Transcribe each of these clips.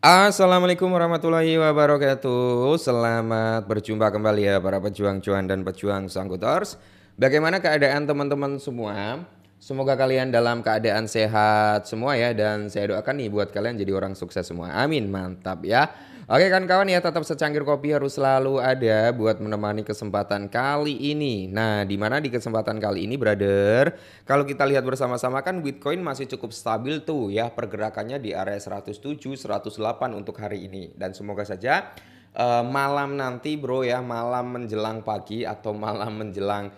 Assalamualaikum warahmatullahi wabarakatuh. Selamat berjumpa kembali ya para pejuang cuan dan pejuang sanggutors. Bagaimana keadaan teman-teman semua? Semoga kalian dalam keadaan sehat semua ya, dan saya doakan nih buat kalian jadi orang sukses semua. Amin, mantap ya. Oke kan kawan ya, tetap secangkir kopi harus selalu ada buat menemani kesempatan kali ini. Nah, di mana di kesempatan kali ini brother, kalau kita lihat bersama-sama kan Bitcoin masih cukup stabil tuh ya, pergerakannya di area 107, 108 untuk hari ini. Dan semoga saja malam nanti bro ya, malam menjelang pagi atau malam menjelang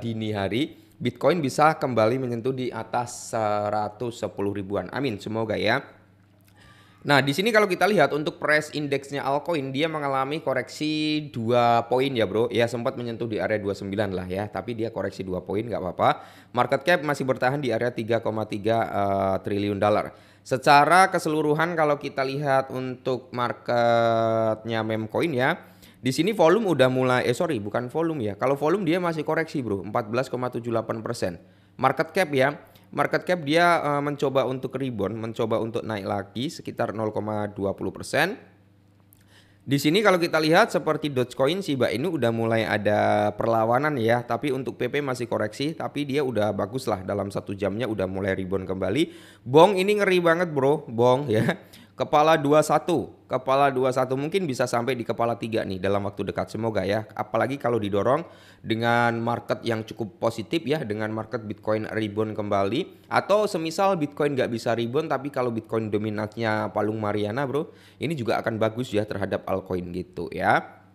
dini hari, Bitcoin bisa kembali menyentuh di atas 110 ribuan. Amin, semoga ya. Nah, di sini kalau kita lihat untuk price indeksnya altcoin dia mengalami koreksi 2 poin ya, Bro. Ya sempat menyentuh di area 29 lah ya, tapi dia koreksi 2 poin nggak apa-apa. Market cap masih bertahan di area 3,3 triliun dolar. Secara keseluruhan kalau kita lihat untuk marketnya memcoin ya, di sini volume udah mulai bukan volume ya. Kalau volume dia masih koreksi, Bro, 14,78%. Market cap ya, market cap dia mencoba untuk rebound, mencoba untuk naik lagi sekitar 0,20%. Di sini kalau kita lihat seperti Dogecoin Shiba ini udah mulai ada perlawanan ya, tapi untuk PP masih koreksi, tapi dia udah bagus lah dalam 1 jamnya udah mulai rebound kembali. Bong ini ngeri banget bro, bong ya. Kepala 21 mungkin bisa sampai di kepala 3 nih dalam waktu dekat, semoga ya. Apalagi kalau didorong dengan market yang cukup positif ya, dengan market Bitcoin rebound kembali, atau semisal Bitcoin nggak bisa rebound tapi kalau Bitcoin dominasinya palung Mariana bro, ini juga akan bagus ya terhadap altcoin gitu ya.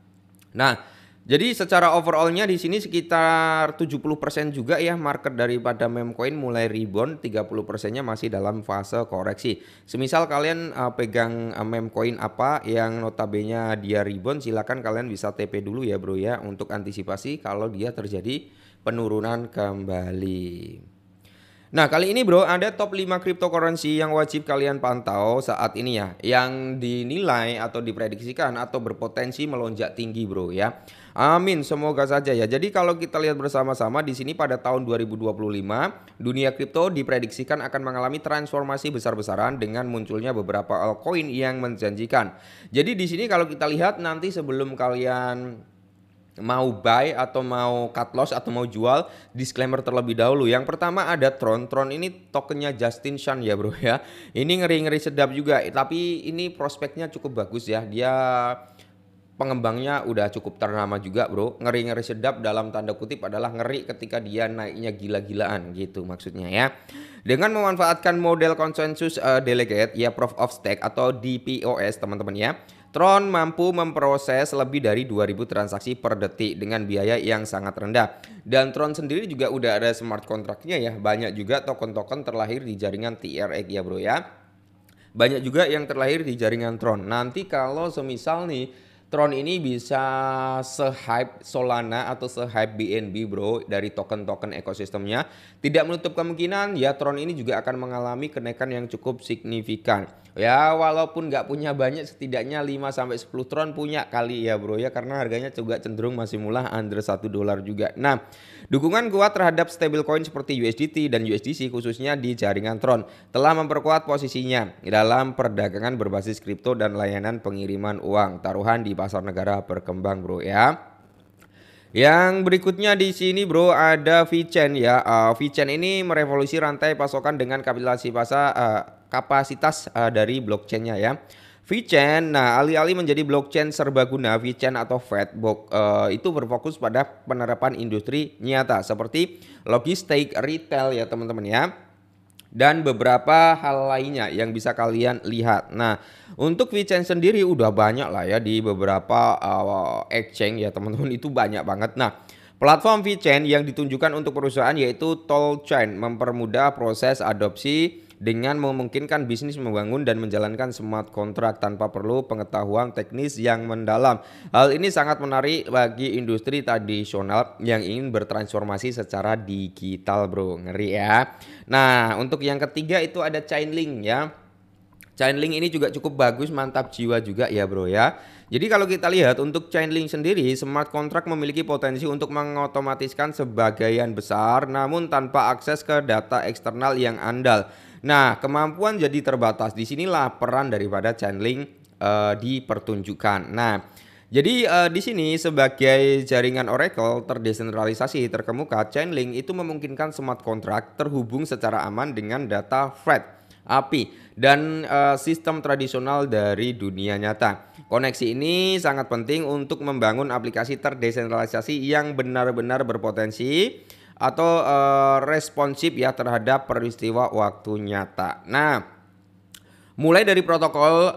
Nah, jadi secara overallnya di sini sekitar 70% juga ya market daripada memcoin mulai rebound, 30%-nya masih dalam fase koreksi. Semisal kalian pegang memcoin apa yang notabene dia rebound, silakan kalian bisa TP dulu ya bro ya, untuk antisipasi kalau dia terjadi penurunan kembali. Nah, kali ini bro ada top 5 cryptocurrency yang wajib kalian pantau saat ini ya, yang dinilai atau diprediksikan atau berpotensi melonjak tinggi bro ya. Amin, semoga saja ya. Jadi kalau kita lihat bersama-sama di sini pada tahun 2025, dunia kripto diprediksikan akan mengalami transformasi besar-besaran dengan munculnya beberapa altcoin yang menjanjikan. Jadi di sini kalau kita lihat nanti sebelum kalian mau buy atau mau cut loss atau mau jual, disclaimer terlebih dahulu. Yang pertama ada Tron. Tron ini tokennya Justin Sun ya bro ya. Ini ngeri-ngeri sedap juga, tapi ini prospeknya cukup bagus ya. Dia pengembangnya udah cukup ternama juga bro. Ngeri-ngeri sedap dalam tanda kutip adalah ngeri ketika dia naiknya gila-gilaan gitu maksudnya ya. Dengan memanfaatkan model konsensus delegate ya, proof of stake atau DPoS teman-teman ya, Tron mampu memproses lebih dari 2000 transaksi per detik dengan biaya yang sangat rendah. Dan Tron sendiri juga udah ada smart contract-nya ya. Banyak juga token-token terlahir di jaringan TRX ya bro ya. Banyak juga yang terlahir di jaringan Tron. Nanti kalau semisal nih Tron ini bisa se-hype Solana atau se-hype BNB bro dari token-token ekosistemnya, tidak menutup kemungkinan ya Tron ini juga akan mengalami kenaikan yang cukup signifikan. Ya walaupun nggak punya banyak, setidaknya 5-10 Tron punya kali ya bro ya, karena harganya juga cenderung masih murah, under $1 juga. Nah, dukungan kuat terhadap stablecoin seperti USDT dan USDC khususnya di jaringan Tron telah memperkuat posisinya dalam perdagangan berbasis kripto dan layanan pengiriman uang taruhan di pasar negara berkembang bro ya. Yang berikutnya di sini bro ada VeChain ya. VeChain ini merevolusi rantai pasokan dengan kapasitas dari blockchainnya ya. VeChain, nah alih-alih menjadi blockchain serbaguna, VeChain atau itu berfokus pada penerapan industri nyata seperti logistik, retail ya teman-teman ya, dan beberapa hal lainnya yang bisa kalian lihat. Nah, untuk VeChain sendiri udah banyak lah ya di beberapa exchange ya teman-teman, itu banyak banget. Nah, platform VeChain yang ditunjukkan untuk perusahaan yaitu Tollchain mempermudah proses adopsi dengan memungkinkan bisnis membangun dan menjalankan smart contract tanpa perlu pengetahuan teknis yang mendalam. Hal ini sangat menarik bagi industri tradisional yang ingin bertransformasi secara digital bro. Ngeri ya. Nah, untuk yang ketiga itu ada Chainlink ya. Chainlink ini juga cukup bagus, mantap jiwa juga ya bro ya. Jadi kalau kita lihat untuk Chainlink sendiri, smart contract memiliki potensi untuk mengotomatiskan sebagian besar namun tanpa akses ke data eksternal yang andal. Nah, kemampuan jadi terbatas. Disinilah peran daripada Chainlink dipertunjukkan. Nah, jadi di sini sebagai jaringan Oracle terdesentralisasi terkemuka, Chainlink itu memungkinkan smart contract terhubung secara aman dengan data Fred, API, dan sistem tradisional dari dunia nyata. Koneksi ini sangat penting untuk membangun aplikasi terdesentralisasi yang benar-benar berpotensi atau responsif ya terhadap peristiwa waktu nyata. Nah, mulai dari protokol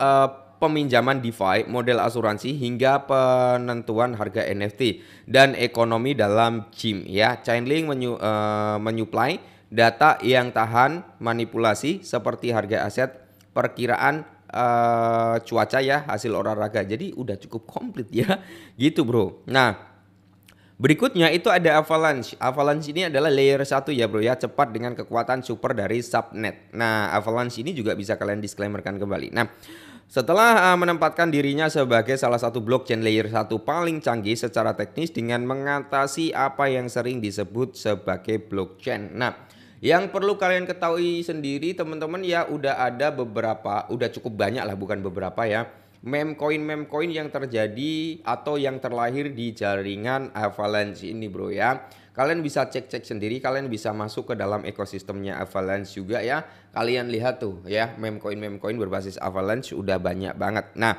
peminjaman DeFi, model asuransi hingga penentuan harga NFT dan ekonomi dalam GIM ya. Chainlink menyuplai data yang tahan manipulasi seperti harga aset, perkiraan cuaca ya, hasil olahraga. Jadi udah cukup komplit ya. Gitu, Bro. Nah, berikutnya itu ada Avalanche. Avalanche ini adalah layer 1 ya bro ya, cepat dengan kekuatan super dari subnet. Nah, Avalanche ini juga bisa kalian disclaimerkan kembali. Nah, setelah menempatkan dirinya sebagai salah satu blockchain layer 1 paling canggih secara teknis dengan mengatasi apa yang sering disebut sebagai blockchain. Nah, yang perlu kalian ketahui sendiri teman-teman ya, udah ada beberapa, udah cukup banyak lah, bukan beberapa ya, meme coin yang terjadi atau yang terlahir di jaringan Avalanche ini bro ya. Kalian bisa cek-cek sendiri, kalian bisa masuk ke dalam ekosistemnya Avalanche juga ya. Kalian lihat tuh ya, meme coin berbasis Avalanche udah banyak banget. Nah,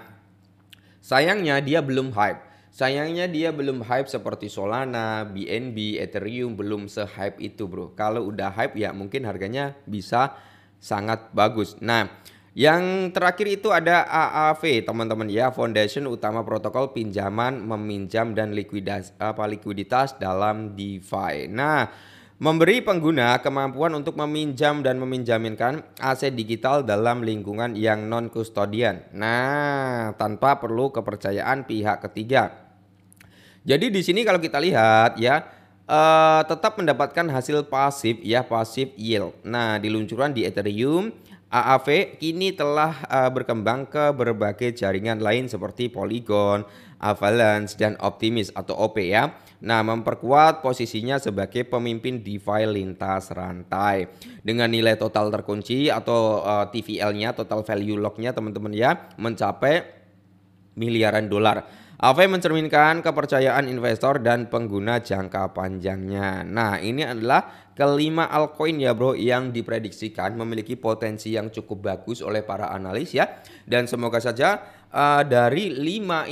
sayangnya dia belum hype. Sayangnya dia belum hype seperti Solana, BNB, Ethereum, belum se-hype itu bro. Kalau udah hype ya mungkin harganya bisa sangat bagus. Nah, yang terakhir itu ada AAV teman-teman ya, Foundation Utama Protokol Pinjaman Meminjam dan Likuiditas dalam DeFi. Nah, memberi pengguna kemampuan untuk meminjam dan meminjaminkan aset digital dalam lingkungan yang non-kustodian. Nah, tanpa perlu kepercayaan pihak ketiga. Jadi di sini kalau kita lihat ya, tetap mendapatkan hasil pasif ya, pasif yield. Nah, diluncuran di Ethereum, AAV kini telah berkembang ke berbagai jaringan lain seperti Polygon, Avalanche, dan Optimism atau OP ya. Nah, memperkuat posisinya sebagai pemimpin DeFi lintas rantai dengan nilai total terkunci atau TVL-nya, total value lock-nya teman-teman ya, mencapai miliaran dolar. AV mencerminkan kepercayaan investor dan pengguna jangka panjangnya. Nah, ini adalah kelima altcoin ya bro yang diprediksikan memiliki potensi yang cukup bagus oleh para analis ya. Dan semoga saja dari 5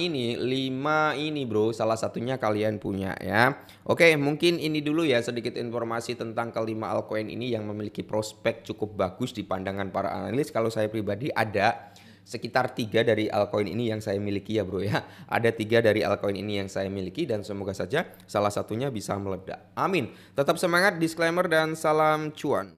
ini bro salah satunya kalian punya ya. Oke, mungkin ini dulu ya sedikit informasi tentang kelima altcoin ini yang memiliki prospek cukup bagus di pandangan para analis. Kalau saya pribadi ada sekitar 3 dari altcoin ini yang saya miliki ya bro ya. Ada 3 dari altcoin ini yang saya miliki dan semoga saja salah satunya bisa meledak. Amin. Tetap semangat, disclaimer dan salam cuan.